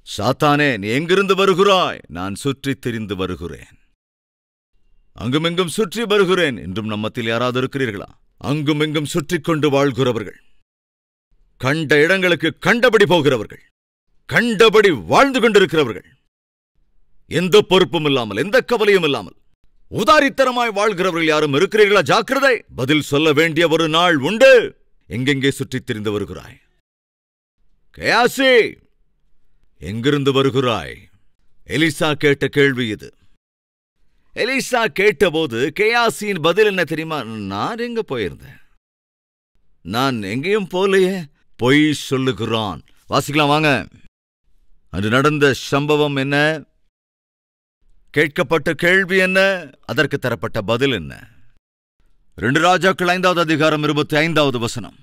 சாத்தானே, நீ எங்கிருந்து வருகிறாய்? நான் சுற்றித் திரிந்து வருகிறேன், அங்குமெங்கும் சுற்றி வருகிறேன். இன்றும் நம்மத்தில் யாராவது இருக்கிறீர்களா? அங்குமெங்கும் சுற்றிக் கொண்டு வாழ்கிறவர்கள், கண்ட இடங்களுக்கு கண்டபடி போகிறவர்கள், கண்டபடி வாழ்ந்து கொண்டிருக்கிறவர்கள், எந்த பொறுப்பும் இல்லாமல், எந்த கவலையும் இல்லாமல் உதாரித்தனமாய் வாழ்கிறவர்கள் யாரும் இருக்கிறீர்களா? ஜாக்கிரதை, பதில் சொல்ல வேண்டிய ஒரு நாள் உண்டு. எங்கெங்கே சுற்றித் திரிந்து வருகிறாய்? கேயாசி, எங்கிருந்து வருகிறாய்? எலிசா கேட்ட கேள்வி இது. எலிசா கேட்டபோது கேயாசியின் பதில் என்ன தெரியுமா? நான் எங்க போயிருந்தேன்? நான் எங்கேயும் போலையே. பொய் சொல்லுகிறான். வாசிக்கலாம் வாங்க. அன்று நடந்த சம்பவம் என்ன? கேட்கப்பட்ட கேள்வி என்ன? அதற்கு தரப்பட்ட பதில் என்ன? 2 ராஜாக்கள் 5வது அதிகாரம் 25வது வசனம்.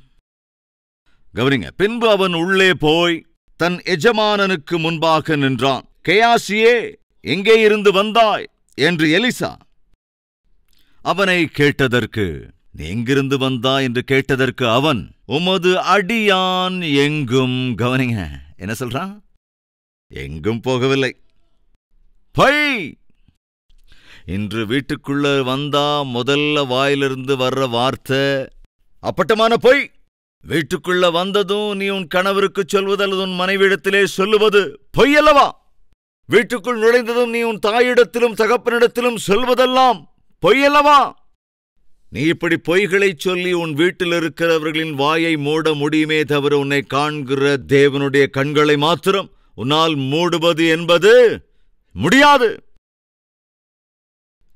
கவனிங்க. பின்பு அவன் உள்ளே போய் தன் எஜமானனுக்கு முன்பாக நின்றான். கேயாசியே, எங்கே இருந்து வந்தாய் என்று எலிசா அவனை கேட்டதற்கு, நீ எங்கிருந்து வந்தாய் என்று கேட்டதற்கு அவன், உமது அடியான் எங்கும், கவனிங்க என்ன சொல்றான், எங்கும் போகவில்லை. பொய். இன்று வீட்டுக்குள்ள வந்தா முதல்ல வாயிலிருந்து வர்ற வார்த்தை அப்பட்டமான பொய். வீட்டுக்குள்ள வந்ததும் நீ உன் கணவருக்கு சொல்வது அல்லது உன் மனைவியிடத்திலே சொல்லுவது பொய் அல்லவா? வீட்டுக்குள் நுழைந்ததும் நீ உன் தாயிடத்திலும் தகப்பனிடத்திலும் சொல்வதெல்லாம் பொய் அல்லவா? நீ இப்படி பொய்களைச் சொல்லி உன் வீட்டில் இருக்கிறவர்களின் வாயை மூட முடியுமே தவிர உன்னை காண்கிற தேவனுடைய கண்களை மாத்திரம் உன்னால் மூடுவது என்பது முடியாது.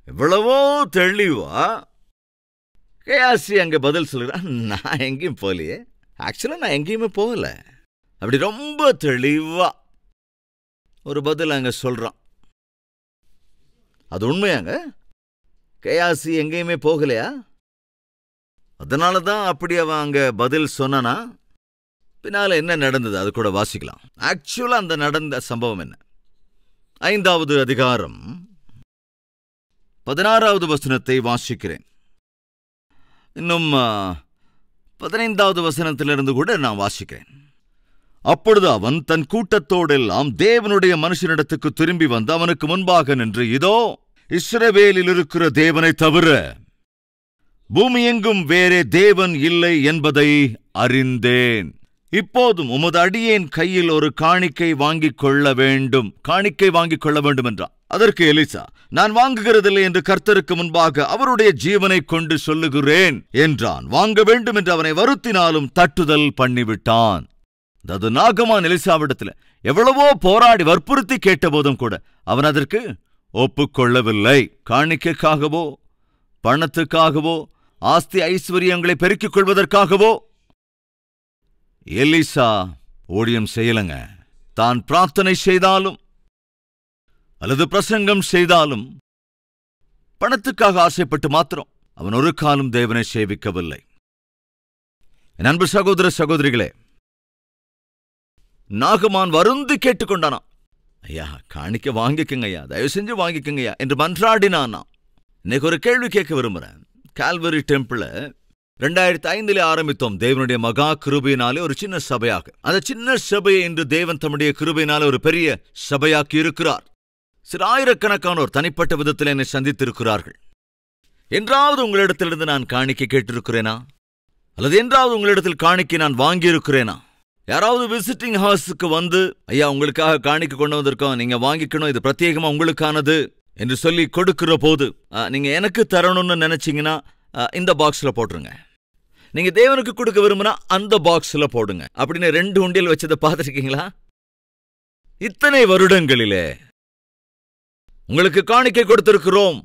எவ்வளவோ தெளிவா கேயாசி அங்க பதில் சொல்கிறான். நான் எங்கேயும் போகலையே, ஆக்சுவலா நான் எங்கேயுமே போகல. அப்படி ரொம்ப தெளிவா ஒரு பதில் அங்க சொல்றான். அது உண்மையாங்க? கேயாசி எங்கேயுமே போகலையா? அதனாலதான் அப்படி அவன் அங்க பதில் சொன்னானா? பின்னால என்ன நடந்தது அது கூட வாசிக்கலாம். ஆக்சுவலா அந்த நடந்த சம்பவம் என்ன? 5வது அதிகாரம் 16வது வசனத்தை வாசிக்கிறேன். இன்னும் 15வது வசனத்திலிருந்து கூட நான் வாசிக்கிறேன். அப்பொழுது அவன் தன் கூட்டத்தோடெல்லாம் தேவனுடைய மனுஷனிடத்துக்கு திரும்பி வந்து அவனுக்கு முன்பாக நின்று, இதோ இஸ்ரவேலில் இருக்கிற தேவனை தவிர பூமியெங்கும் வேறே தேவன் இல்லை என்பதை அறிந்தேன். இப்போதும் உமது அடியேன் கையில் ஒரு காணிக்கை வாங்கிக் கொள்ள வேண்டும் என்றான். அதற்கு எலிசா, நான் வாங்குகிறதில்லை என்று கர்த்தருக்கு முன்பாக அவருடைய ஜீவனை கொண்டு சொல்லுகிறேன் என்றான். வாங்க வேண்டும் என்று அவனை வருத்தினாலும் தட்டுதல் பண்ணிவிட்டான். அது நாகமான் எலிசாவிடத்தில் எவ்வளவோ போராடி வற்புறுத்தி கேட்டபோதும் கூட அவன் அதற்கு ஒப்புக்கொள்ளவில்லை. காணிக்கைக்காகவோ பணத்துக்காகவோ ஆஸ்தி ஐஸ்வர்யங்களை பெருக்கிக் கொள்வதற்காகவோ எலிசா ஊழியம் செய்யலங்க. தான் பிரார்த்தனை செய்தாலும் அல்லது பிரசங்கம் செய்தாலும் பணத்துக்காக ஆசைப்பட்டு மாத்திரம் அவன் ஒரு காலம் தேவனை சேவிக்கவில்லை. என் அன்பு சகோதர சகோதரிகளே, நாகமான் வருந்தி கேட்டுக்கொண்டானா, ஐயா காணிக்க வாங்கிக்கங்க ஐயா, தயவு செஞ்சு வாங்கிக்கங்க ஐயா என்று மன்றாடினானா. இன்னைக்கு ஒரு கேள்வி கேட்க விரும்புறேன். கால்வரி டெம்பிள 2005 ஆரம்பித்தோம் தேவனுடைய மகா கிருபையினாலே ஒரு சின்ன சபையாக. அந்த சின்ன சபையை இன்று தேவன் தம்முடைய கிருபையினாலே ஒரு பெரிய சபையாக்கி இருக்கிறார். சில ஆயிரக்கணக்கானோர் தனிப்பட்ட விதத்தில் என்னை சந்தித்திருக்கிறார்கள். என்றாவது உங்களிடத்திலிருந்து நான் காணிக்கை கேட்டிருக்கிறேனா? அல்லது என்றாவது உங்களிடத்தில் காணிக்கை நான் வாங்கியிருக்கிறேனா? யாராவது விசிட்டிங் ஹவுஸுக்கு வந்து, ஐயா உங்களுக்காக காணிக்கை கொண்டு வந்திருக்கோம், நீங்க வாங்கிக்கணும், இது பிரத்யேகமா உங்களுக்கானது என்று சொல்லி கொடுக்கிற போது, நீங்க எனக்கு தரணும்னு நினைச்சீங்கன்னா இந்த பாக்ஸ்ல போட்டுருங்க, நீங்க தேவனுக்கு கொடுக்க விரும்பினா அந்த பாக்ஸ்ல போடுங்க அப்படின்னு 2 உண்டியல் வச்சதை பார்த்துருக்கீங்களா? இத்தனை வருடங்களிலே உங்களுக்கு காணிக்கை கொடுத்திருக்கிறோம்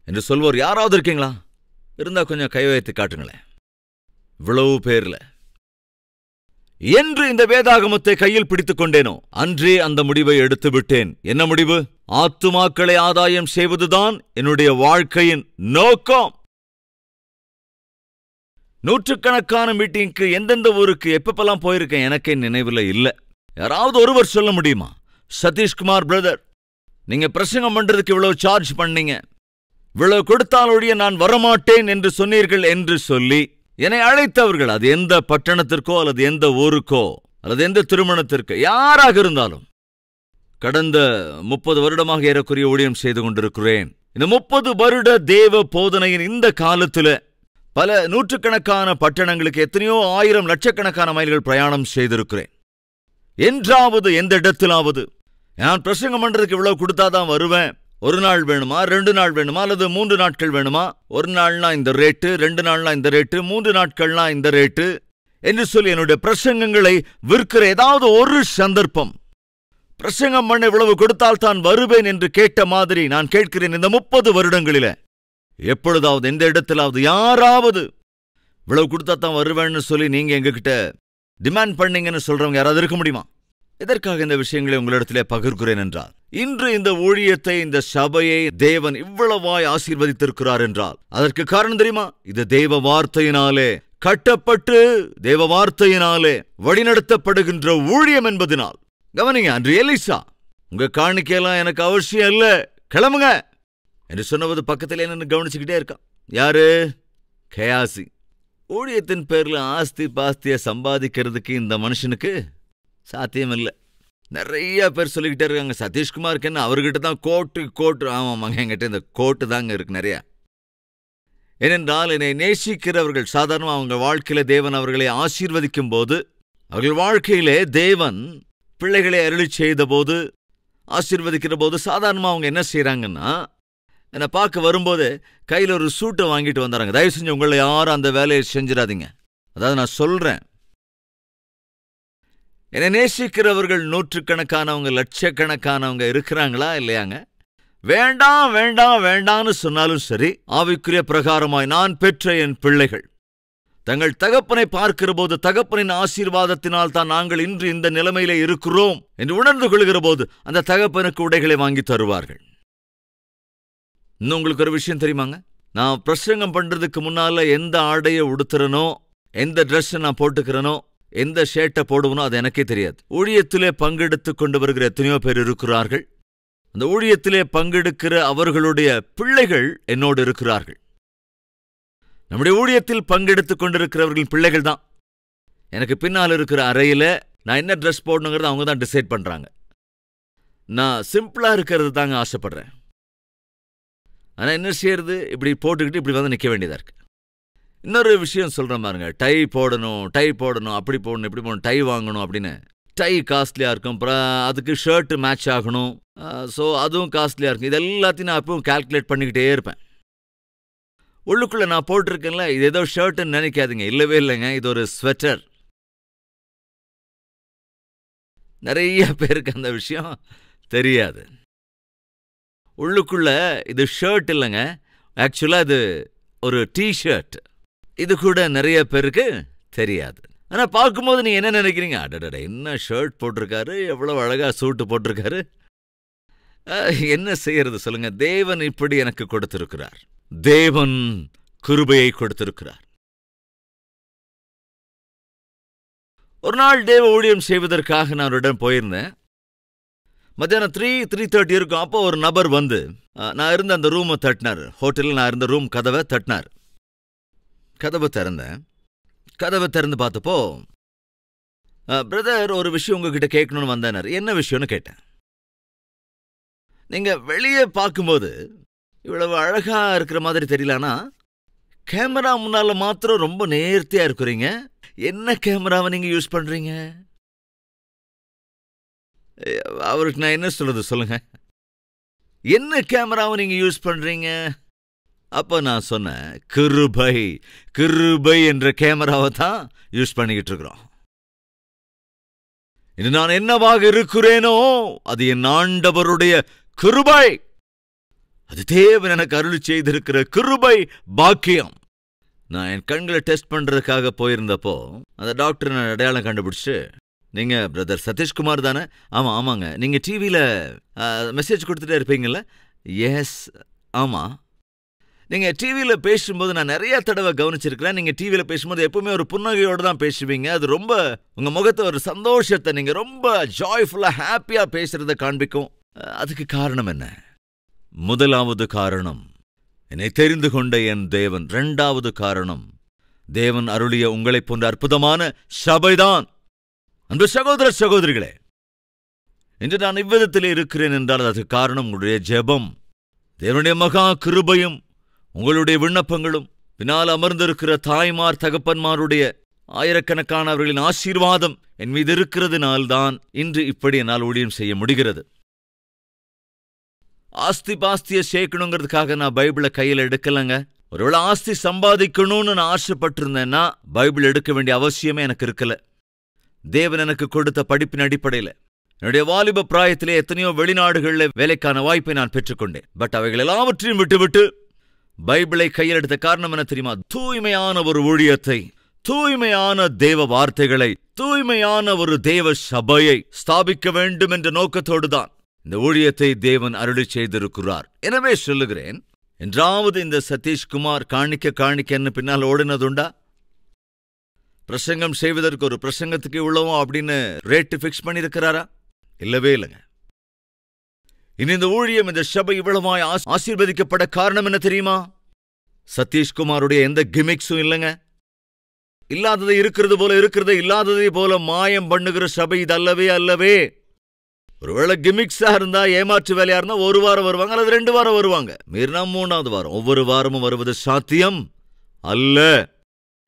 என்று சொல்வோர் யாராவது இருக்கீங்களா? இருந்தா கொஞ்சம் கை வைத்து காட்டுங்களேன். இவ்வளவு பேர்ல என்று இந்த வேதாகமத்தை கையில் பிடித்துக் கொண்டேனோ அன்றே அந்த முடிவை எடுத்து விட்டேன். என்ன முடிவு? ஆத்துமாக்களை ஆதாயம் செய்வதுதான் என்னுடைய வாழ்க்கையின் நோக்கம். நூற்றுக்கணக்கான மீட்டிங்க்கு எந்தெந்த ஊருக்கு எப்பப்பெல்லாம் போயிருக்கேன் எனக்கே நினைவில் இல்லை. யாராவது ஒருவர் சொல்ல முடியுமா, சதீஷ்குமார் பிரதர் நீங்க பிரசங்கம் பண்றதுக்கு இவ்வளவு சார்ஜ் பண்ணீங்க, இவ்வளவு கொடுத்தாலொழிய நான் வரமாட்டேன் என்று சொன்னீர்கள் என்று சொல்லி என்னை அழைத்தவர்கள், அது எந்த பட்டணத்திற்கோ அல்லது எந்த ஊருக்கோ அல்லது எந்த திருமணத்திற்கு யாராக இருந்தாலும் கடந்த 30 வருடமாக ஏறக்குறைய ஊழியம் செய்து கொண்டிருக்கிறேன். இந்த 30 வருட தேவ போதனையின் இந்த காலத்தில் பல நூற்றுக்கணக்கான பட்டணங்களுக்கு எத்தனையோ ஆயிரம் லட்சக்கணக்கான மைல்கள் பிரயாணம் செய்திருக்கிறேன். என்றாவது எந்த இடத்திலாவது நான் பிரசங்கம் பண்றதுக்கு இவ்வளவு கொடுத்தாதான் வருவேன், ஒரு நாள் வேணுமா, 2 நாள் வேணுமா, அல்லது 3 நாட்கள் வேணுமா, ஒரு நாள்னா இந்த ரேட்டு, 2 நாள்னா இந்த ரேட்டு, 3 நாட்கள்னா இந்த ரேட்டு என்று சொல்லி என்னுடைய பிரசங்கங்களை விற்கிற ஏதாவது ஒரு சந்தர்ப்பம், பிரசங்கம் பண்ண இவ்வளவு கொடுத்தால் தான் வருவேன் என்று கேட்ட மாதிரி நான் கேட்கிறேன். இந்த 30 வருடங்களில எப்பொழுதாவது எந்த இடத்திலாவது யாராவது இவ்வளவு கொடுத்தா தான் வருவேன்னு சொல்லி நீங்க எங்ககிட்ட டிமாண்ட் பண்ணீங்கன்னு சொல்றவங்க யாராவது இருக்க முடியுமா? எதற்காக இந்த விஷயங்களை உங்களிடத்திலே பகிர்கிறேன் என்றால், இன்று இந்த ஊழியத்தை, இந்த சபையை தேவன் இவ்வளவாய் ஆசீர்வதித்திருக்கிறார் என்றால் அதற்கு காரணம் தெரியுமா? இது தேவ வார்த்தையினாலே கட்டப்பட்டு தேவ வார்த்தையினாலே வழிநடத்தப்படுகின்ற ஊழியம் என்பதனால். கவனிங்க, அன்று எலிசா உங்க காணிக்கையெல்லாம் எனக்கு அவசியம் இல்ல, கிளம்புங்க என்று சொன்னபோது பக்கத்தில் என்ன கவனிச்சுக்கிட்டே இருக்கான். யாரு? கேயாசி. ஊழியத்தின் பேர்ல ஆஸ்தி பாஸ்திய சம்பாதிக்கிறதுக்கு இந்த மனுஷனுக்கு சாத்தியம் இல்லை. நிறைய பேர் சொல்லிக்கிட்டே இருக்காங்க, சதீஷ்குமாருக்கு என்ன, அவர்கிட்ட தான் கோட்டு. ஆமாங்க, என்கிட்ட இந்த கோட்டு தாங்க இருக்கு நிறைய. ஏனென்றால் என்னை நேசிக்கிறவர்கள் சாதாரணமாக அவங்க வாழ்க்கையில தேவன் அவர்களை ஆசீர்வதிக்கும் போது, அவர்கள் வாழ்க்கையிலே தேவன் பிள்ளைகளை அருளி செய்த போது, ஆசீர்வதிக்கிற போது சாதாரணமாக அவங்க என்ன செய்யறாங்கன்னா, என்னை பார்க்க வரும்போது கையில் ஒரு சூட்டை வாங்கிட்டு வந்துறாங்க. தயவு செஞ்சு உங்களை யாரும் அந்த வேலையை செஞ்சிடாதீங்க. அதாவது நான் சொல்றேன், என்னை நேசிக்கிறவர்கள் நூற்றுக்கணக்கானவங்க, லட்சக்கணக்கானவங்க இருக்கிறாங்களா இல்லையாங்க? வேண்டாம் வேண்டாம் வேண்டான்னு சொன்னாலும் சரி, ஆவிக்குரிய பிரகாரமாய் நான் பெற்ற என் பிள்ளைகள் தங்கள் தகப்பனை பார்க்கிற போது, தகப்பனின் ஆசீர்வாதத்தினால் தான் நாங்கள் இன்று இந்த நிலைமையிலே இருக்கிறோம் என்று உணர்ந்து கொள்கிற போது அந்த தகப்பனுக்கு உடைகளை வாங்கி தருவார்கள். இன்னும் உங்களுக்கு ஒரு விஷயம் தெரியுமாங்க? நான் பிரசங்கம் பண்றதுக்கு முன்னால எந்த ஆடையை உடுத்துறனோ, எந்த ட்ரெஸ் நான் போட்டுக்கிறனோ, எந்த ஷர்ட்டை போடுவனோ அது எனக்கே தெரியாது. ஊழியத்திலே பங்கெடுத்து கொண்டு வருகிற எத்தனையோ பேர் இருக்கிறார்கள். அந்த ஊழியத்திலே பங்கெடுக்கிற அவர்களுடைய பிள்ளைகள் என்னோடு இருக்கிறார்கள். நம்முடைய ஊழியத்தில் பங்கெடுத்துக் கொண்டிருக்கிறவர்கள் பிள்ளைகள் தான். எனக்கு பின்னால் இருக்கிற அறையில நான் என்ன ட்ரெஸ் போடணுங்கிறத அவங்க தான் டிசைட் பண்றாங்க. நான் சிம்பிளா இருக்கிறது தாங்க ஆசைப்படுறேன். ஆனா என்ன செய்யறது, இப்படி போட்டுக்கிட்டு இப்படி வந்து நிற்க வேண்டியதா இருக்கு. இன்னொரு விஷயம் சொல்றேன் பாருங்க, டை போடணும், அப்படி போடணும், இப்படி போடணும், டை வாங்கணும் அப்படின்னு. டை காஸ்ட்லியா இருக்கும், அப்புறம் அதுக்கு ஷர்ட் மேட்ச் ஆகணும், ஸோ அதுவும் காஸ்ட்லியா இருக்கும். இது எல்லாத்தையும் நான் அப்பவும் கால்குலேட் பண்ணிக்கிட்டே இருப்பேன். உள்ளுக்குள்ள நான் போட்டிருக்கேன்ல, இது ஏதோ ஷர்ட்னு நினைக்காதீங்க, இல்லவே இல்லைங்க, இது ஒரு ஸ்வெட்டர். நிறைய பேருக்கு அந்த விஷயம் தெரியாது. உள்ளுக்குள்ள இது ஷர்ட் இல்லைங்க, ஆக்சுவலா இது ஒரு டிஷர்ட். இது கூட நிறைய பேருக்கு தெரியாது. ஆனா பார்க்கும்போது நீங்க என்ன நினைக்கிறீங்க? அடடட, என்ன ஷர்ட் போட்டிருக்காரு, எவ்வளவு அழகா சூட்டு போட்டிருக்காரு. என்ன செய்யறது சொல்லுங்க? தேவன் இப்படி எனக்கு கொடுத்திருக்கிறார். தேவன் கிருபையை கொடுத்திருக்கிறார். ஒரு நாள் தேவ ஊழியம் செய்வதற்காக நான் ஒரு இடம் போயிருந்தேன். மத்தியானம் 3:30 இருக்கும். அப்போ ஒரு நபர் வந்து நான் இருந்த அந்த ரூமை தட்டினார். ஹோட்டலில் நான் இருந்த ரூம் கதவை தட்டினார். கதவை திறந்தேன். கதவை திறந்து பார்த்தப்போ, பிரதர், ஒரு விஷயம் உங்ககிட்ட கேட்கணும்னு வந்தேனார். என்ன விஷயம்னு கேட்டேன். நீங்க வெளியே பார்க்கும்போது இவ்வளவு அழகா இருக்கிற மாதிரி தெரியலனா, கேமரா முன்னால மாத்திரம் ரொம்ப நேர்த்தியா இருக்கிறீங்க. என்ன கேமராவை நீங்க யூஸ் பண்றீங்க? அவருக்கு நான் என்ன சொல்றது சொல்லுங்க? என்ன கேமராவை நீங்க யூஸ் பண்றீங்க? அப்ப நான் சொன்னேன், கிருபை என்ற கேமராவை தான் யூஸ் பண்ணிக்கிட்டு இருக்கிறோம். இன்று நான் என்னவாக இருக்கிறேனோ அது என் ஆண்டவருடைய கிருபை. அது தேவன் எனக்கு அருள் செய்திருக்கிற கிருபை பாக்கியம். நான் என் கண்களை டெஸ்ட் பண்றதுக்காக போயிருந்தப்போ அந்த டாக்டர் நான் அடையாளம் கண்டுபிடிச்சு, நீங்க பிரதர் சதீஷ்குமார் தானே? ஆமாங்க. நீங்க டிவியில மெசேஜ் கொடுத்துட்டே இருப்பீங்கல்ல? எஸ், ஆமா. நீங்க டிவியில பேசும்போது நான் நிறைய தடவை கவனிச்சிருக்கிறேன். நீங்க டிவியில பேசும்போது எப்பவுமே ஒரு புன்னகையோடு தான் பேசுவீங்க. அது ரொம்ப உங்க முகத்தை ஒரு சந்தோஷத்தை, நீங்க ரொம்ப ஜாய்ஃபுல்லா ஹாப்பியா பேசுறத காண்பிக்கும். அதுக்கு காரணம் என்ன? முதலாவது காரணம் என்னை தெரிந்து கொண்ட என் தேவன். 2வது காரணம் தேவன் அருளிய உங்களைப் போன்ற அற்புதமான சபைதான். அன்பு சகோதர சகோதரிகளே, இன்று நான் இவ்விதத்திலே இருக்கிறேன் என்றால் அதற்கு காரணம் உங்களுடைய ஜெபம். தேவனுடைய மகா கிருபையும் உங்களுடைய விண்ணப்பங்களும் பின்னால் அமர்ந்திருக்கிற தாய்மார் தகப்பன்மாருடைய ஆயிரக்கணக்கானவர்களின் ஆசீர்வாதம் என் மீது இருக்கிறதுனால்தான் இன்று இப்படி என்னால் ஊழியம் செய்ய முடிகிறது. ஆஸ்தி பாஸ்தியை சேர்க்கணுங்கிறதுக்காக நான் பைபிளை கையில் எடுக்கலங்க. ஒருவேளை ஆஸ்தி சம்பாதிக்கணும்னு நான் ஆசைப்பட்டிருந்தேன்னா பைபிள் எடுக்க வேண்டிய அவசியமே எனக்கு இருக்கல. தேவன் எனக்கு கொடுத்த படிப்பின் அடிப்படையில் என்னுடைய வாலிப பிராயத்திலே எத்தனையோ வெளிநாடுகளில் வேலைக்கான வாய்ப்பை நான் பெற்றுக்கொண்டேன். பட் அவைகள் எல்லாவற்றையும் விட்டுவிட்டு பைபிளை கையில் எடுத்த காரணம் என்ன தெரியுமா? தூய்மையான ஒரு ஊழியத்தை, தூய்மையான தேவ வார்த்தைகளை, தூய்மையான ஒரு தேவ சபையை ஸ்தாபிக்க வேண்டும் என்ற நோக்கத்தோடுதான் இந்த ஊழியத்தை தேவன் அருளி செய்திருக்கிறார். எனவே சொல்லுகிறேன், என்றாவது இந்த சதீஷ்குமார் காணிக்க பின்னால் ஓடினதுண்டா? பிரசங்கம் செய்வதற்கு ஒரு பிரசங்கத்துக்கு இவ்வளவோ அப்படின்னு ரேட்டு ஃபிக்ஸ் பண்ணியிருக்கிறாரா? இல்லவே இல்லைங்க. இனி இந்த ஊழியம், இந்த சபை இவ்வளவாய் ஆசீர்வதிக்கப்பட காரணம் என்ன தெரியுமா? சதீஷ்குமாருடைய எந்த கிமிக்ஸும் இல்லைங்க. இல்லாததை இருக்கிறது போல, இருக்கிறது இல்லாததை போல மாயம் பண்ணுகிற சபை இது அல்லவே. ஒருவேளை கிமிக்ஸா இருந்தா, ஏமாற்று வேலையா இருந்தா 1 வாரம் வருவாங்க அல்லது 2 வாரம் வருவாங்க, மீறினா 3வது வாரம். ஒவ்வொரு வாரமும் வருவது சாத்தியம் அல்ல.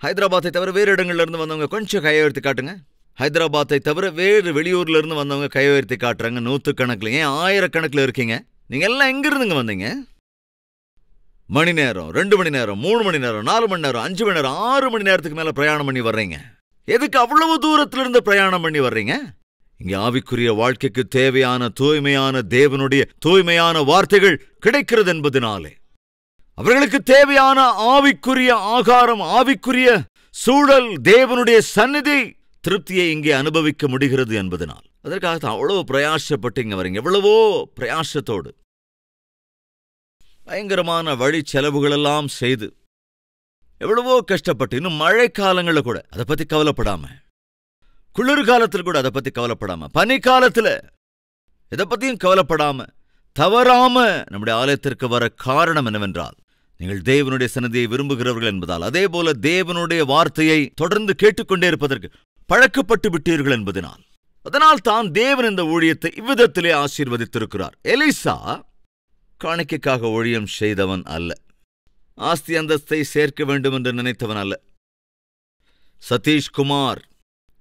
ஹைதராபாத்தை தவிர வேறு இடங்கள்ல இருந்து வந்தவங்க கொஞ்சம் கையை உயர்த்தி காட்டுங்க. ஹைதராபாத்தை தவிர வேறு வெளியூர்ல இருந்து வந்தவங்க கையை உயர்த்தி காட்டுறாங்க. 100கணக்கில், ஏன் 1000கணக்கில் இருக்கீங்க. நீங்க எல்லாம் எங்க இருந்துங்க வந்தீங்க? மணி நேரம், 2 மணி நேரம், 3 மணி நேரம், 4 மணி நேரம், 5 மணி நேரம், 6 மணி நேரத்துக்கு மேல பிரயாணம் பண்ணி வர்றீங்க. எதுக்கு அவ்வளவு தூரத்துல இருந்து பிரயாணம் பண்ணி வர்றீங்க? இங்கே ஆவிக்குரிய வாழ்க்கைக்கு தேவையான தூய்மையான தேவனுடைய தூய்மையான வார்த்தைகள் கிடைக்கிறது என்பதனாலே, அவர்களுக்கு தேவையான ஆவிக்குரிய ஆகாரம், ஆவிக்குரிய சூழல், தேவனுடைய சந்நிதி, திருப்தியை இங்கே அனுபவிக்க முடிகிறது என்பதனால், அதற்காக அவ்வளவு பிரயாசப்பட்டு இங்க வரீங்க. எவ்வளவோ பிரயாசத்தோடு பயங்கரமான வழி செலவுகளெல்லாம் செய்து எவ்வளவோ கஷ்டப்பட்டு, இன்னும் மழை காலங்களில் கூட அதை பத்தி கவலைப்படாம, குளிர்காலத்தில் கூட அதை பத்தி கவலைப்படாம, பனிக்காலத்தில் இதை பத்தியும் கவலைப்படாம தவறாம நம்முடைய ஆலயத்திற்கு வர காரணம் என்னவென்றால், நீங்கள் தேவனுடைய சன்னதியை விரும்புகிறவர்கள் என்பதால், அதே போல தேவனுடைய வார்த்தையை தொடர்ந்து கேட்டுக்கொண்டே இருப்பதற்கு பழக்கப்பட்டு விட்டீர்கள் என்பதனால், அதனால் தான் தேவன் இந்த ஊழியத்தை இவ்விதத்திலே ஆசீர்வதித்திருக்கிறார். எலிசா காணிக்கைக்காக ஊழியம் செய்தவன் அல்ல. ஆஸ்தி அந்தஸ்தை சேர்க்க வேண்டும் என்று நினைத்தவன் அல்ல. சதீஷ்குமார்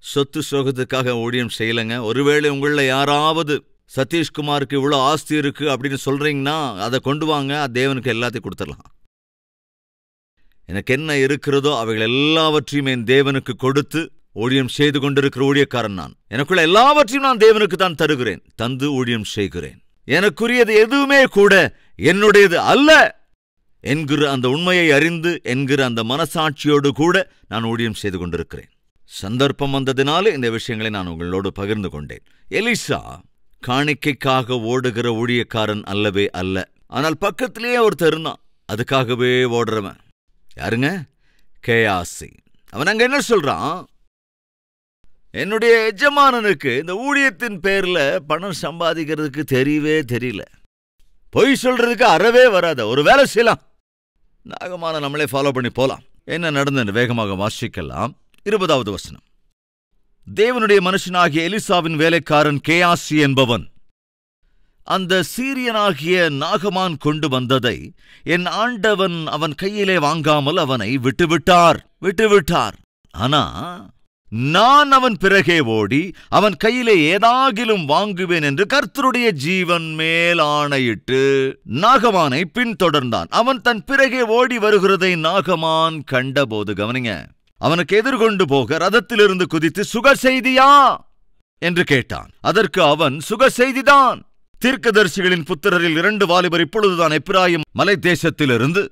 சொத்து சோகத்துக்காக ஊழியம் செய்யலைங்க. ஒருவேளை உங்களில் யாராவது சதீஷ்குமாருக்கு இவ்வளோ ஆஸ்தி இருக்கு அப்படின்னு சொல்றீங்கன்னா, அதை கொண்டு வாங்க, தேவனுக்கு எல்லாத்தையும் கொடுத்துடலாம். எனக்கு என்ன இருக்கிறதோ அவைகள் எல்லாவற்றையும் என் தேவனுக்கு கொடுத்து ஊழியம் செய்து கொண்டிருக்கிற ஊழியக்காரன் நான். எனக்குள்ள எல்லாவற்றையும் நான் தேவனுக்கு தான் தருகிறேன், தந்து ஊழியம் செய்கிறேன். எனக்குரியது எதுவுமே கூட என்னுடையது அல்ல என்கிற அந்த உண்மையை அறிந்து, என்கிற அந்த மனசாட்சியோடு கூட நான் ஊழியம் செய்து கொண்டிருக்கிறேன். சந்தர்ப்பம் வந்ததினாலே இந்த விஷயங்களை நான் உங்களோடு பகிர்ந்து கொண்டேன். எலிசா காணிக்கைக்காக ஓடுகிற ஊழியக்காரன் அல்லவே அல்ல. ஆனால் பக்கத்திலேயே ஒருத்தர் இருந்தான், அதுக்காகவே ஓடுறவன். யாருங்க? கேயாசி. அவன் அங்க என்ன சொல்றான்? என்னுடைய எஜமானனுக்கு இந்த ஊழியத்தின் பேர்ல பணம் சம்பாதிக்கிறதுக்கு தெரியல, பொய் சொல்றதுக்கு அறவே வராத, ஒரு வேலை செய்யலாம். நாகமான நம்மளே ஃபாலோ பண்ணி போலாம். என்ன நடந்தது வேகமாக வாசிக்கலாம். 20வது வசனம். தேவனுடைய மனுஷனாகிய எலிசாவின் வேலைக்காரன் கேயாசி என்பவன் அந்த சீரியனாகிய நாகமான் கொண்டு வந்ததை என் ஆண்டவன் அவன் கையிலே வாங்காமல் அவனை விட்டுவிட்டார். ஆனா நான் அவன் பிறகே ஓடி அவன் கையிலே ஏதாகிலும் வாங்குவேன் என்று கர்த்தருடைய ஜீவன் மேல் ஆணையிட்டு நாகமானை பின்தொடர்ந்தான். அவன் தன் பிறகே ஓடி வருகிறதை நாகமான் கண்டபோது, கவனிங்க, அவனுக்கு எதிர்கொண்டு போக ரதத்திலிருந்து குதித்து, சுக செய்தியா என்று கேட்டான். அதற்கு அவன், சுக செய்திதான். தீர்க்கதரிசிகளின் புத்திரரில் 2 வாலிபர் இப்பொழுதுதான் எப்பிராயிம் மலை தேசத்திலிருந்து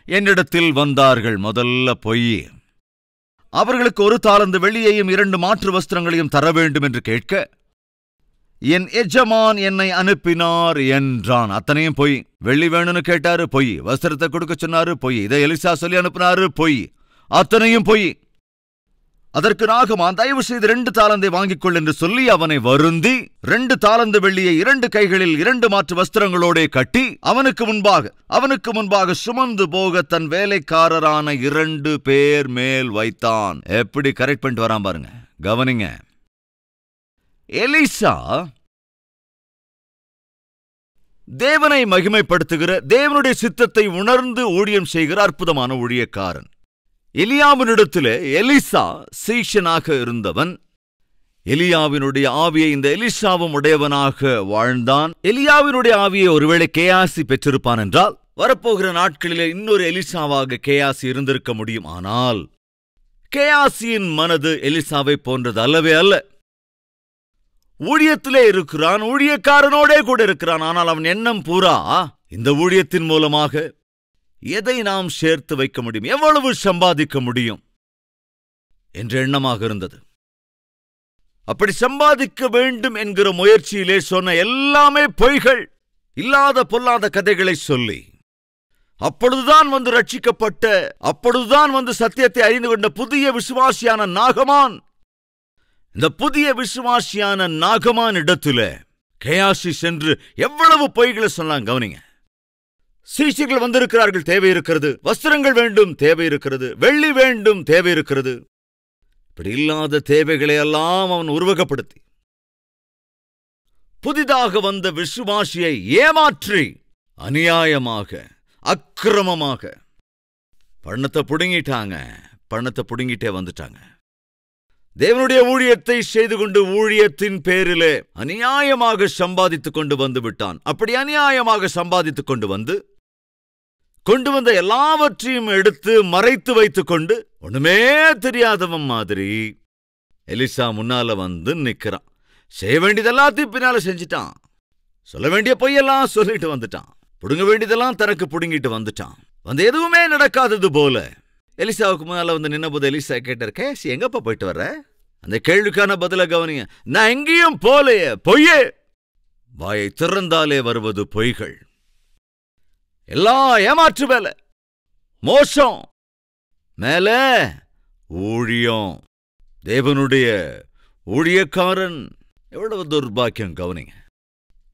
என்னிடத்தில் வந்தார்கள். முதல்ல பொய். அவர்களுக்கு 1 தாலந்து வெள்ளியையும் 2 மாற்று வஸ்திரங்களையும் தர வேண்டும் என்று கேட்க, என் எஜமான் என்னை அனுப்பினார் என்றான். அத்தனையும் பொய். வெள்ளி வேணும்னு கேட்டாரு, பொய். வஸ்திரத்தை கொடுக்க சொன்னாரு, பொய். இதை எலிசா சொல்லி அனுப்பினாரு, பொய். அத்தனையும் பொய். அதற்கு நாகமான், தயவு செய்து 2 தாலந்தை வாங்கிக் கொள் என்று சொல்லி அவனை வருந்தி 2 தாலந்து வெள்ளியை 2 கைகளில் 2 மாற்று வஸ்திரங்களோட கட்டி அவனுக்கு முன்பாக சுமந்து போக தன் வேலைக்காரரான 2 பேர் மேல் வைத்தான். எப்படி கரெக்ட் பண்ணிட்டு வரான் பாருங்க, கவனிங்க. எலிசா தேவனை மகிமைப்படுத்துகிற, தேவனுடைய சித்தத்தை உணர்ந்து ஊழியம் செய்கிற அற்புதமான ஊழியக்காரன். எலியாவினிடத்திலே எலிசா சீஷனாக இருந்தவன். எலியாவினுடைய ஆவியை இந்த எலிசாவும் உடையவனாக வாழ்ந்தான். எலியாவினுடைய ஆவியை ஒருவேளை கேயாசி பெற்றிருப்பான் என்றால், வரப்போகிற நாட்களிலே இன்னொரு எலிசாவாக கேயாசி இருந்திருக்க முடியும். ஆனால் கேயாசியின் மனது எலிசாவை போன்றது அல்லவே அல்ல. ஊழியத்திலே இருக்கிறான், ஊழியக்காரனோடே கூட இருக்கிறான். ஆனால் அவன் எண்ணம் பூரா இந்த ஊழியத்தின் மூலமாக எதை நாம் சேர்த்து வைக்க முடியும், எவ்வளவு சம்பாதிக்க முடியும் என்ற எண்ணமாக இருந்தது. அப்படி சம்பாதிக்க வேண்டும் என்கிற முயற்சியிலே சொன்ன எல்லாமே பொய்கள், இல்லாத பொல்லாத கதைகளை சொல்லி, அப்பொழுதுதான் வந்து ரட்சிக்கப்பட்ட, அப்பொழுதுதான் வந்து சத்தியத்தை அறிந்து கொண்ட புதிய விசுவாசியான நாகமான், இந்த புதிய விசுவாசியான நாகமான் இடத்துல கேயாசி சென்று எவ்வளவு பொய்களை சொன்னாங்க. கவனிங்க. சீஷர்கள் வந்திருக்கிறார்கள், தேவை இருக்கிறது. வஸ்திரங்கள் வேண்டும், தேவை இருக்கிறது. வெள்ளி வேண்டும், தேவை இருக்கிறது. இப்படி இல்லாத தேவைகளை எல்லாம் அவன் உருவகப்படுத்தி புதிதாக வந்த விசுவாசியை ஏமாற்றி அநியாயமாக, அக்கிரமமாக பணத்தை புடுங்கிட்டாங்க. பணத்தை புடுங்கிட்டே வந்துட்டாங்க. தேவனுடைய ஊழியத்தை செய்து கொண்டு ஊழியத்தின் பேரிலே அநியாயமாக சம்பாதித்துக் கொண்டு வந்து விட்டான். அப்படி அநியாயமாக சம்பாதித்துக் கொண்டு வந்த எல்லாவற்றையும் எடுத்து மறைத்து வைத்துக் கொண்டு ஒண்ணுமே தெரியாதவன் மாதிரி எலிசா முன்னால வந்து நிக்கிறான். செய்ய வேண்டியது எல்லாத்தையும் பின்னால செஞ்சிட்டான். சொல்ல வேண்டிய பொய்யெல்லாம் சொல்லிட்டு வந்துட்டான். புடுங்க வேண்டியதெல்லாம் தனக்கு புடுங்கிட்டு வந்துட்டான். வந்து எதுவுமே நடக்காதது போல எலிசாவுக்கு முன்னால வந்து நின்னபோது எலிசா கேட்டார், கேசி எங்கப்பா போயிட்டு வர்ற? அந்த கேள்விக்கான பதில கவனிங்க. நான் எங்கேயும் போலையே, பொய்யே. வாயை திறந்தாலே வருவது பொய்கள். எல்லாம் ஏமாற்று வேலை, மோசம், மேல ஊழியம். தேவனுடைய ஊழியக்காரன் எவ்வளவு துர்பாக்கியம். கவனிங்க,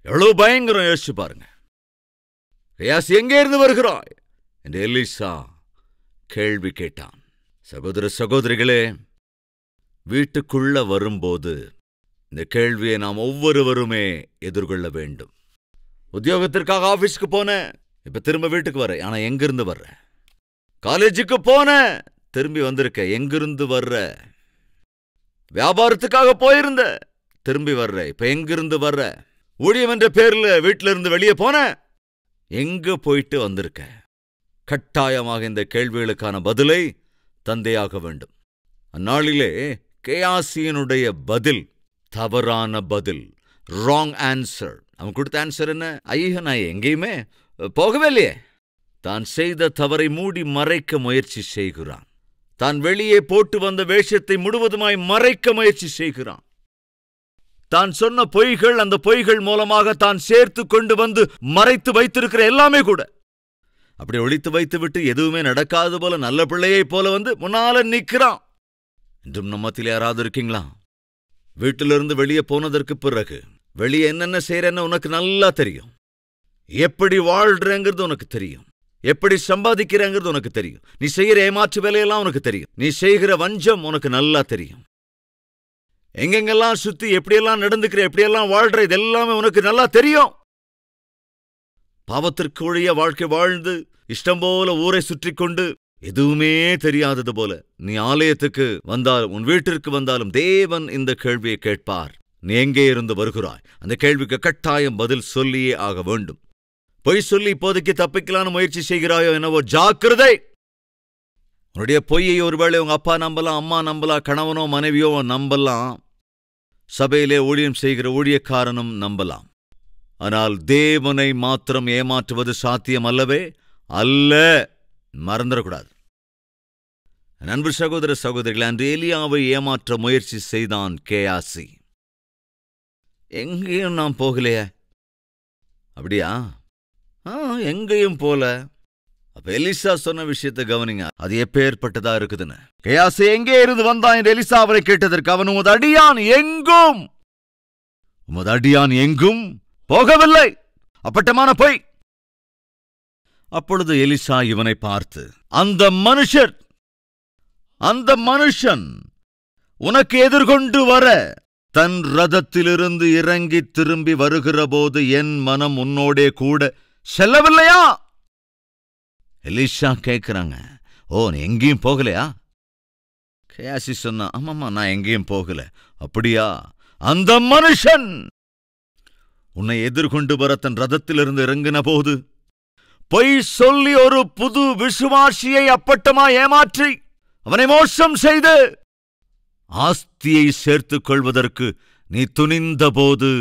எவ்வளவு பயங்கரம். யோசிச்சு பாருங்க. கேயாசி எங்கே இருந்து வருகிறாய் என்று எலிசா கேள்வி கேட்டான். சகோதர சகோதரிகளே, வீட்டுக்குள்ள வரும்போது இந்த கேள்வியை நாம் ஒவ்வொருவருமே எதிர்கொள்ள வேண்டும். உத்தியோகத்திற்காக ஆபீஸ்க்கு போனேன், இப்ப திரும்ப வீட்டுக்கு வர. ஆனா எங்கிருந்து வர்ற? காலேஜுக்கு போன, திரும்பி வந்திருக்க, எங்கிருந்து வர்ற? வியாபாரத்துக்காக போயிருந்த, திரும்பி வர்ற, இப்ப எங்கிருந்து வர்ற? ஊழியம் என்ற பேர்ல வீட்டில இருந்து வெளியே போன, எங்க போயிட்டு வந்திருக்க? கட்டாயமாக இந்த கேள்விகளுக்கான பதிலை தந்தையாக வேண்டும். அந்நாளிலே கேயாசியனுடைய பதில் தவறான பதில், ராங் ஆன்சர். அவன் கொடுத்த ஆன்சர் என்ன? ஐயோ, நான் எங்கேயுமே போகவே இல்லையே. தான் செய்த தவறை மூடி மறைக்க முயற்சி செய்கிறான். தான் வெளியே போட்டு வந்த வேஷத்தை முழுவதுமாய் மறைக்க முயற்சி செய்கிறான். தான் சொன்ன பொய்கள், அந்த பொய்கள் மூலமாக தான் சேர்த்து கொண்டு வந்து மறைத்து வைத்திருக்கிற எல்லாமே கூட அப்படி ஒழித்து வைத்துவிட்டு எதுவுமே நடக்காது போல நல்ல பிள்ளையை போல வந்து முன்னால நிற்கிறான். இன்றும் நம்மத்தில் யாராவது இருக்கீங்களா? வீட்டிலிருந்து வெளியே போனதற்கு பிறகு வெளியே என்னென்ன செய்யறன்னு உனக்கு நல்லா தெரியும். எப்படி வாழ்றேங்கிறது உனக்கு தெரியும். எப்படி சம்பாதிக்கிறேங்கிறது உனக்கு தெரியும். நீ செய்கிற ஏமாற்று வேலையெல்லாம் உனக்கு தெரியும். நீ செய்கிற வஞ்சம் உனக்கு நல்லா தெரியும். எங்கெங்கெல்லாம் சுத்தி எப்படியெல்லாம் நடந்துக்கிற, எப்படியெல்லாம் வாழ்ற, இதெல்லாமே உனக்கு நல்லா தெரியும். பாவத்திற்கு ஒழிய வாழ்க்கை வாழ்ந்து இஷ்டம் போல ஊரை சுற்றி கொண்டு எதுவுமே தெரியாதது போல நீ ஆலயத்துக்கு வந்தாலும், உன் வீட்டிற்கு வந்தாலும் தேவன் இந்த கேள்வியை கேட்பார். நீ எங்கே இருந்து வருகிறாய்? அந்த கேள்விக்கு கட்டாயம் பதில் சொல்லியே ஆக வேண்டும். பொய் சொல்லி இப்போதைக்கு தப்பிக்கலான்னு முயற்சி செய்கிறாயோ என்னவோ, ஜாக்கிரதை. உன்னுடைய பொய்யை ஒருவேளை உங்க அப்பா நம்பலாம், அம்மா நம்பலாம், கணவனோ மனைவியோ நம்பலாம், சபையிலே ஊழியம் செய்கிற ஊழியக்காரனும் நம்பலாம். ஆனால் தேவனை மாத்திரம் ஏமாற்றுவது சாத்தியம் அல்லவே அல்ல. மறந்துடக்கூடாது. நண்பு சகோதர சகோதரிகள், அன்று எலியாவை ஏமாற்ற முயற்சி செய்தான் கேயாசி. எங்கேயும் நான் போகலையே. அப்படியா? எங்கேயும் போல. அப்ப எலிசா சொன்ன விஷயத்தை கவனிங்க, அது எப்பேற்பட்டதா இருக்குதுன்னு. கேயாசி எங்கே இருந்து வந்தான் என்று எலிசா அவரை கேட்டதற்கு அவன், உமது அடியான் எங்கும் போகவில்லை. அப்பட்டமான பொய். அப்பொழுது எலிசா இவனை பார்த்து, அந்த மனுஷன் உனக்கு எதிர்கொண்டு வர தன் ரதத்திலிருந்து இறங்கி திரும்பி வருகிறபோது என் மனம் உன்னோடே கூட செல்லவில்லையா? எலிஷா கேட்கிறாங்க, ஓ நீ எங்கேயும் போகலையா? கேயாசி சொன்னா, ஆமாம்மா நான் எங்கேயும் போகல. அப்படியா? அந்த மனுஷன் உன்னை எதிர்கொண்டு வர தன் ரதத்திலிருந்து இறங்கின போது பொய் சொல்லி ஒரு புது விசுவாசியை அப்பட்டமா ஏமாற்றி அவனை மோசம் செய்து ஆஸ்தியை சேர்த்துக் கொள்வதற்கு நீ துணிந்த போது,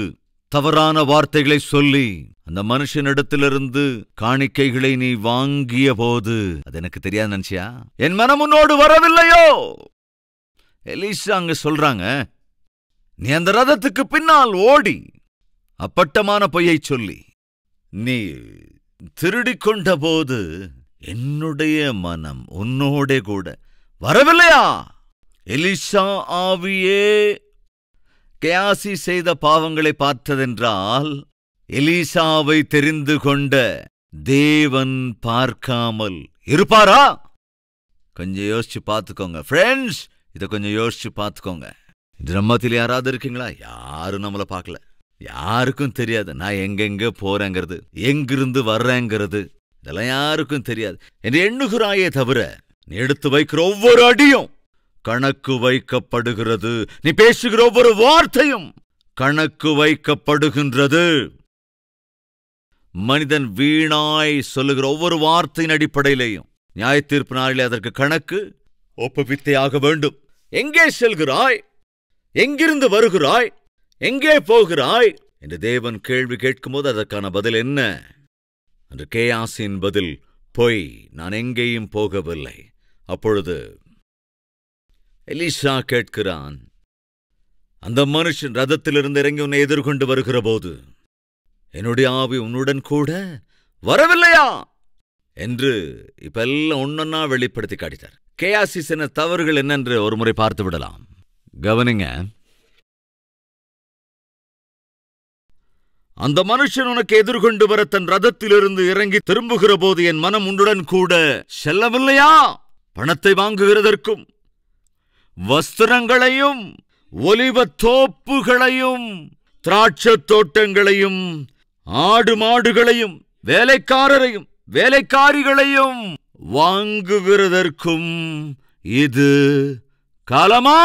தவறான வார்த்தைகளை சொல்லி அந்த மனுஷனிடத்திலிருந்து காணிக்கைகளை நீ வாங்கிய போது, அது எனக்கு தெரியாது நினைச்சியா? என் மனம் உன்னோடு வரவில்லையோ? எலிசா அங்க சொல்றாங்க, நீ அந்த ரதத்துக்கு பின்னால் ஓடி அப்பட்டமான பொய்யை சொல்லி நீ திருடிக்கொண்ட போது என்னுடைய மனம் உன்னோடே கூட வரவில்லையா? எலிசா ஆவியே கேயாசி செய்த பாவங்களை பார்த்ததென்றால் எலிசாவை தெரிந்து கொண்ட தேவன் பார்க்காமல் இருப்பாரா? கொஞ்சம் யோசிச்சு பார்த்துக்கோங்க ஃப்ரெண்ட்ஸ், இதை கொஞ்சம் யோசிச்சு பார்த்துக்கோங்க. பிரம்மத்தில் யாராவது இருக்கீங்களா? யாரும் நம்மளை பார்க்கல, யாருக்கும் தெரியாது நான் எங்கெங்க போறேங்கிறது, எங்கிருந்து வர்றேங்கிறது, இதெல்லாம் யாருக்கும் தெரியாது என்று எண்ணுகிறாயே தவிர நீ எடுத்து வைக்கிற ஒவ்வொரு அடியும் கணக்கு வைக்கப்படுகிறது. நீ பேசுகிற ஒவ்வொரு வார்த்தையும் கணக்கு வைக்கப்படுகின்றது. மனிதன் வீணாய் சொல்லுகிற ஒவ்வொரு வார்த்தையின் அடிப்படையிலேயும் நியாய தீர்ப்பு நாளிலே அதற்கு கணக்கு ஒப்புவித்தேயாக வேண்டும். எங்கே செல்கிறாய்? எங்கிருந்து வருகிறாய்? எங்கே போகிறாய் என்று தேவன் கேள்வி கேட்கும்போது அதற்கான பதில் என்ன? என்று கேயாசின் பதில், பொய், நான் எங்கேயும் போகவில்லை. அப்பொழுது எலிசா கேட்கிறான், அந்த மனுஷன் ரதத்திலிருந்து இறங்கி உன்னை எதிர்கொண்டு வருகிற போது என்னுடைய ஆவி உன்னுடன் கூட வரவில்லையா என்று இப்ப எல்லாம் ஒன்னொன்னா வெளிப்படுத்தி காட்டிட்டார். கேயாசி சொன்ன தவறுகள் என்னென்று ஒரு முறை பார்த்து விடலாம். கவனிங்க. அந்த மனுஷன் உனக்கு எதிர்கொண்டு வர தன் ரதத்திலிருந்து இறங்கி திரும்புகிற போது என் மனம் உன்னுடன் கூட செல்லவில்லையா? பணத்தை வாங்குகிறதற்கும் வஸ்திரங்களையும் ஒலிவத் தோப்புகளையும் திராட்சத் தோட்டங்களையும் ஆடு மாடுகளையும் வேலைக்காரரையும் வேலைக்காரிகளையும் வாங்குகிறதற்கும் இது காலமா?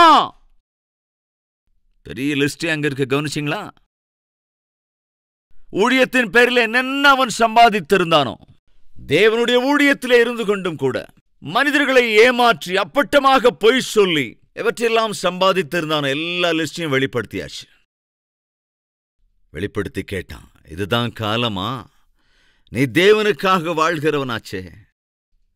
பெரிய லிஸ்ட் அங்க இருக்க, கவனிச்சிங்களா? ஊழியத்தின் பேரில் என்னென்ன அவன் சம்பாதித்திருந்தானோ, தேவனுடைய ஊழியத்திலே இருந்து கொண்டும் கூட மனிதர்களை ஏமாற்றி அப்பட்டமாக பொய் சொல்லி எவற்றையெல்லாம் சம்பாதித்திருந்தானோ எல்லா லிஸ்டையும் வெளிப்படுத்தியாச்சு. வெளிப்படுத்தி கேட்டான், இதுதான் காலமா? நீ தேவனுக்காக வாழ்கிறவனாச்சே,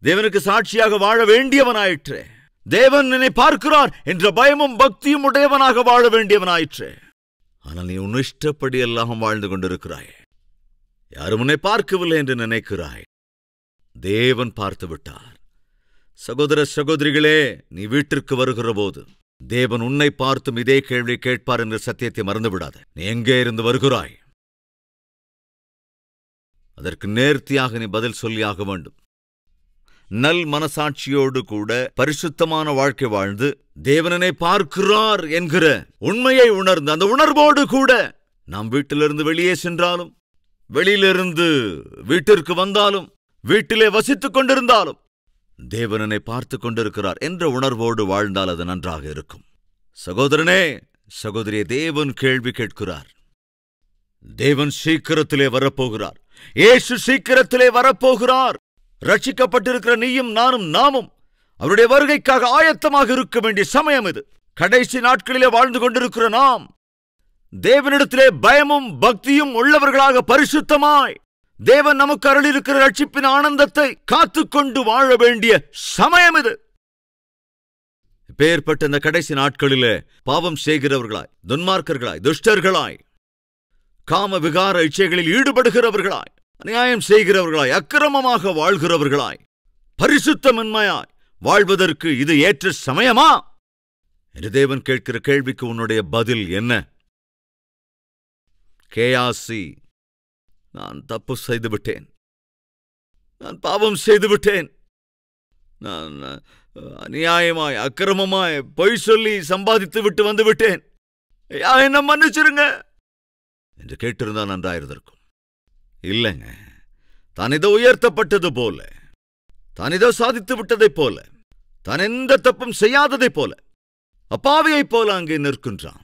தேவனுக்கு சாட்சியாக வாழ வேண்டியவனாயிற்றே, தேவன் என்னை பார்க்கிறார் என்ற பயமும் பக்தியும் உடையவனாக வாழ வேண்டியவனாயிற்றே. ஆனால் நீ உன் இஷ்டப்படி எல்லாம் வாழ்ந்து கொண்டிருக்கிறாய். யாரும் உன்னை பார்க்கவில்லை என்று நினைக்கிறாய். தேவன் பார்த்து விட்டார். சகோதர சகோதரிகளே, நீ வீட்டிற்கு வருகிற போது தேவன் உன்னை பார்த்தும் இதே கேள்வி கேட்பார் என்ற சத்தியத்தை மறந்துவிடாத. நீ எங்கே இருந்து வருகிறாய்? அதற்கு நேர்த்தியாக நீ பதில் சொல்லியாக வேண்டும். நல் மனசாட்சியோடு கூட பரிசுத்தமான வாழ்க்கை வாழ்ந்து தேவனனை பார்க்கிறார் என்கிற உண்மையை உணர்ந்து அந்த உணர்வோடு கூட நாம் வீட்டிலிருந்து வெளியே சென்றாலும், வெளியிலிருந்து வீட்டிற்கு வந்தாலும், வீட்டிலே வசித்துக் கொண்டிருந்தாலும் தேவனனை பார்த்து கொண்டிருக்கிறார் என்ற உணர்வோடு வாழ்ந்தால் அது நன்றாக இருக்கும். சகோதரனே, சகோதரியே, தேவன் கேள்வி கேட்கிறார். தேவன் சீக்கிரத்திலே வரப்போகிறார். இயேசு சீக்கிரத்திலே வரப்போகிறார். ரட்சிக்கப்பட்டிருக்கிற நீயும் நாமும் அவருடைய வருகைக்காக ஆயத்தமாக இருக்க வேண்டிய சமயம் இது. கடைசி நாட்களிலே வாழ்ந்து கொண்டிருக்கிற நாம் தேவனிடத்திலே பயமும் பக்தியும் உள்ளவர்களாக பரிசுத்தமாய் தேவன் நமக்கு அருளிருக்கிற ரட்சிப்பின் ஆனந்தத்தை காத்துக்கொண்டு வாழ வேண்டிய சமயம் இது. பேர்பட்ட இந்த கடைசி நாட்களிலே பாவம் செய்கிறவர்களாய், துன்மார்க்கர்களாய், துஷ்டர்களாய், காம விகார இச்சைகளில் ஈடுபடுகிறவர்களாய், அநியாயம் செய்கிறவர்களாய், அக்கிரமமாக வாழ்கிறவர்களாய், பரிசுத்தமின்மையாய் வாழ்வதற்கு இது ஏற்ற சமயமா என்று தேவன் கேட்கிற கேள்விக்கு உன்னுடைய பதில் என்ன? கேயாசி, நான் தப்பு செய்துவிட்டேன், நான் பாவம் செய்துவிட்டேன், நான் அநியாயமாய் அக்கிரமமாய் பொய் சொல்லி சம்பாதித்து விட்டு வந்துவிட்டேன், என்ன மன்னிச்சிருங்க என்று கேட்டிருந்தா நன்றாயிருந்திருக்கும். இல்லைங்க, தான் ஏதோ உயர்த்தப்பட்டது போல, தான் ஏதோ சாதித்து விட்டதைப் போல, தான் எந்த தப்பும் செய்யாததைப் போல, அப்பாவியைப் போல அங்கே நிற்கின்றான்.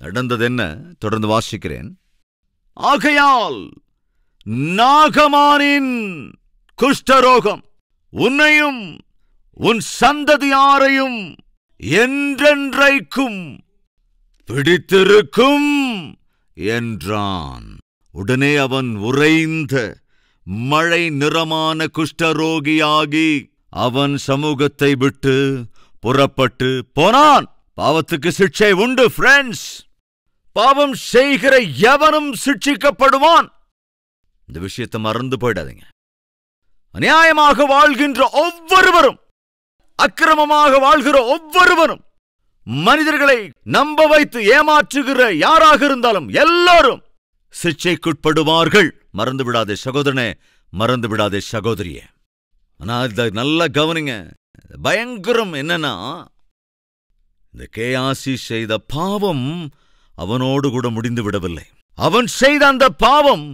நடந்தது என்ன? தொடர்ந்து வாசிக்கிறேன். ஆகையால் நாகமானின் குஷ்டரோகம் உன்னையும் உன் சந்ததியாரையும் என்றென்றைக்கும் பிடித்திருக்கும் என்றான். உடனே அவன் உறைந்த மழை நிறமான குஷ்டரோகியாகி அவன் சமூகத்தை விட்டு புறப்பட்டு போனான். பாவத்துக்கு சிக்ஷை உண்டு ஃப்ரெண்ட்ஸ். பாவம் செய்கிற எவனும் சிக்ஷிக்கப்படுவான். இந்த விஷயத்தை மறந்து போயிடாதீங்க. அநியாயமாக வாழ்கின்ற ஒவ்வொருவரும், அக்கிரமமாக வாழ்கிற ஒவ்வொருவரும், மனிதர்களை நம்ப வைத்து ஏமாற்றுகிற யாராக இருந்தாலும் எல்லாரும் சிக்ஷைக்குட்படுவார்கள். மறந்து விடாதே சகோதரனே, மறந்து விடாதே சகோதரியே. ஆனா இத நல்லா கவனிங்க. பயங்கரம் என்னன்னா, இந்த கேயாசி செய்த பாவம் அவனோடு கூட முடிந்து விடவில்லை. அவன் செய்த அந்த பாவம்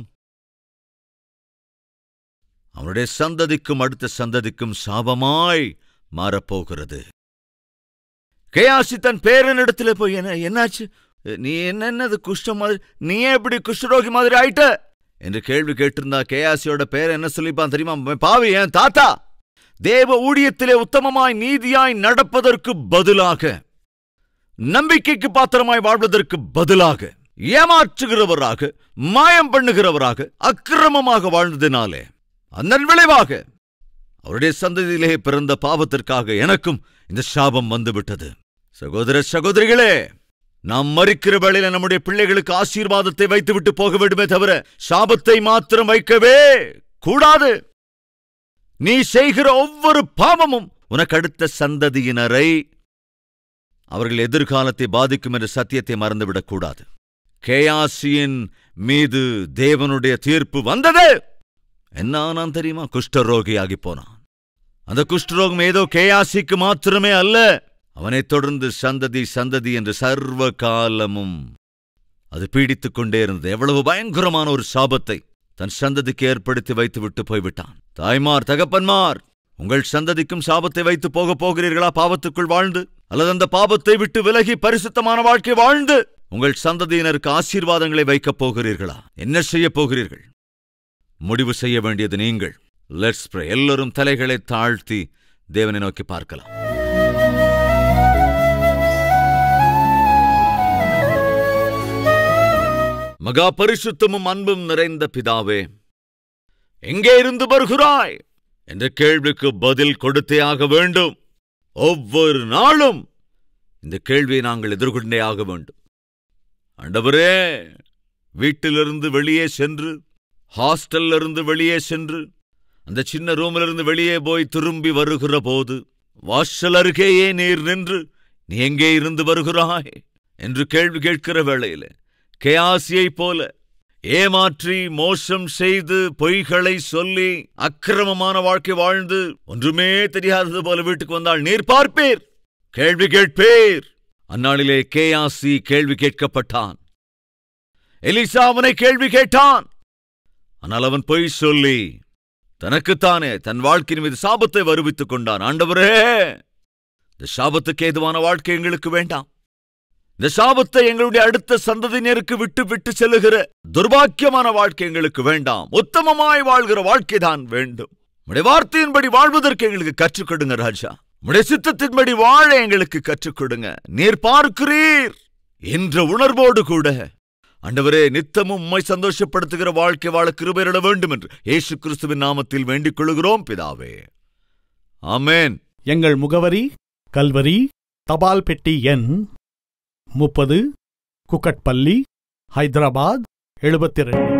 அவனுடைய சந்ததிக்கும் அடுத்த சந்ததிக்கும் சாபமாய் மாறப்போகிறது. கேயாசி தன் பேரனிடத்தில் போய், என்னாச்சு, நீ என்னது குஷ்டம் மாதிரி, நீ எப்படி குஷ்டரோகி மாதிரி ஆயிட்ட என்று கேள்வி கேட்டிருந்தா கேயாசியோட பேர் என்ன சொல்லிப்பான் தெரியுமா? பாவி, என் தாத்தா தேவ ஊழியத்திலே உத்தமமாய் நீதியாய் நடப்பதற்கு பதிலாக, நம்பிக்கைக்கு பாத்திரமாய் வாழ்வதற்கு பதிலாக, ஏமாற்றுகிறவராக, மாயம் பண்ணுகிறவராக, அக்கிரமமாக வாழ்ந்ததினாலே அதன் விளைவாக அவருடைய சந்ததியிலே பிறந்த பாவத்திற்காக எனக்கும் இந்த சாபம் வந்துவிட்டது. சகோதர சகோதரிகளே, நாம் மரிக்கிற வேளையில நம்முடைய பிள்ளைகளுக்கு ஆசீர்வாதத்தை வைத்துவிட்டு போக வேண்டுமே தவிர சாபத்தை மாத்திரம் வைக்கவே கூடாது. நீ செய்கிற ஒவ்வொரு பாவமும் உனக்கு அடுத்த சந்ததியினரை, அவர்கள் எதிர்காலத்தை பாதிக்கும் என்ற சத்தியத்தை மறந்துவிடக் கூடாது. கேயாசியின் மீது தேவனுடைய தீர்ப்பு வந்தது. என்ன தெரியுமா? குஷ்டரோகியாகி போனான். அந்த குஷ்டரோகம் ஏதோ கேயாசிக்கு மாத்திரமே அல்ல, அவனைத் தொடர்ந்து சந்ததி சந்ததி என்று சர்வ காலமும் அது பீடித்துக் கொண்டே இருந்தது. எவ்வளவு பயங்கரமான ஒரு சாபத்தை தன் சந்ததிக்கு ஏற்படுத்தி வைத்துவிட்டு போய்விட்டான். தாய்மார், தகப்பன்மார், உங்கள் சந்ததிக்கும் சாபத்தை வைத்து போக போகிறீர்களா? பாவத்துக்குள் வாழ்ந்து, அல்லது அந்த பாவத்தை விட்டு விலகி பரிசுத்தமான வாழ்க்கை வாழ்ந்து உங்கள் சந்ததியினருக்கு ஆசீர்வாதங்களை வைக்கப் போகிறீர்களா? என்ன செய்ய போகிறீர்கள்? முடிவு செய்ய வேண்டியது நீங்கள். Let's pray. எல்லோரும் தலைகளை தாழ்த்தி தேவனை நோக்கி பார்க்கலாம். மகா பரிசுத்தமும் அன்பும் நிறைந்த பிதாவே, எங்கே இருந்து வருகிறாய் என்ற கேள்விக்கு பதில் கொடுத்தே ஆக வேண்டும். ஒவ்வொரு நாளும் இந்த கேள்வியை நாங்கள் எதிர்கொண்டே ஆக வேண்டும். ஆண்டவரே, வீட்டிலிருந்து வெளியே சென்று, ஹாஸ்டல்ல இருந்து வெளியே சென்று, அந்த சின்ன ரூமிலிருந்து வெளியே போய் திரும்பி வருகிற போது வாசல் அருகேயே நீர் நின்று, நீ எங்கே இருந்து வருகிறாய் என்று கேள்வி கேட்கிற வேளையில கேயாசியைப் போல ஏமாற்றி, மோசம் செய்து, பொய்களை சொல்லி, அக்கிரமமான வாழ்க்கை வாழ்ந்து, ஒன்றுமே தெரியாதது போல வீட்டுக்கு வந்தால் நீர் பார்ப்பீர், கேள்வி கேட்பீர். அந்நாளிலே கேயாசி கேள்வி கேட்கப்பட்டான். எலிசா அவனை கேள்வி கேட்டான். ஆனால் அவன் பொய் சொல்லி தனக்குத்தானே தன் வாழ்க்கையின் மீது சாபத்தை வருவித்துக் கொண்டான். ஆண்டவரே, இந்த சாபத்துக்கு ஏதுவான வாழ்க்கை எங்களுக்கு வேண்டாம். இந்த சாபத்தை எங்களுடைய அடுத்த சந்ததியினருக்கு விட்டு விட்டு செல்லுகிற துர்பாக்கியமான வாழ்க்கை எங்களுக்கு வேண்டாம். உத்தமமாய் வாழ்கிற வாழ்க்கைதான் வேண்டும். உம்முடைய வார்த்தையின்படி வாழ்வதற்கு எங்களுக்கு கற்றுக் கொடுங்க ராஜா. உம்முடைய சித்தத்தின்படி வாழ எங்களுக்கு கற்றுக் கொடுங்க. நீர் பார்க்கிறீர் என்ற உணர்வோடு கூட ஆண்டவரே, நித்தமும் உம்மை சந்தோஷப்படுத்துகிற வாழ்க்கை வாழ கிருபையிட வேண்டும் என்று இயேசு கிறிஸ்துவின் நாமத்தில் வேண்டிக் கொள்கிறோம் பிதாவே. ஆமென். எங்கள் முகவரி: கல்வரி, தபால் பெட்டி எண் 30, குக்கட்பள்ளி, ஹைதராபாத் 72.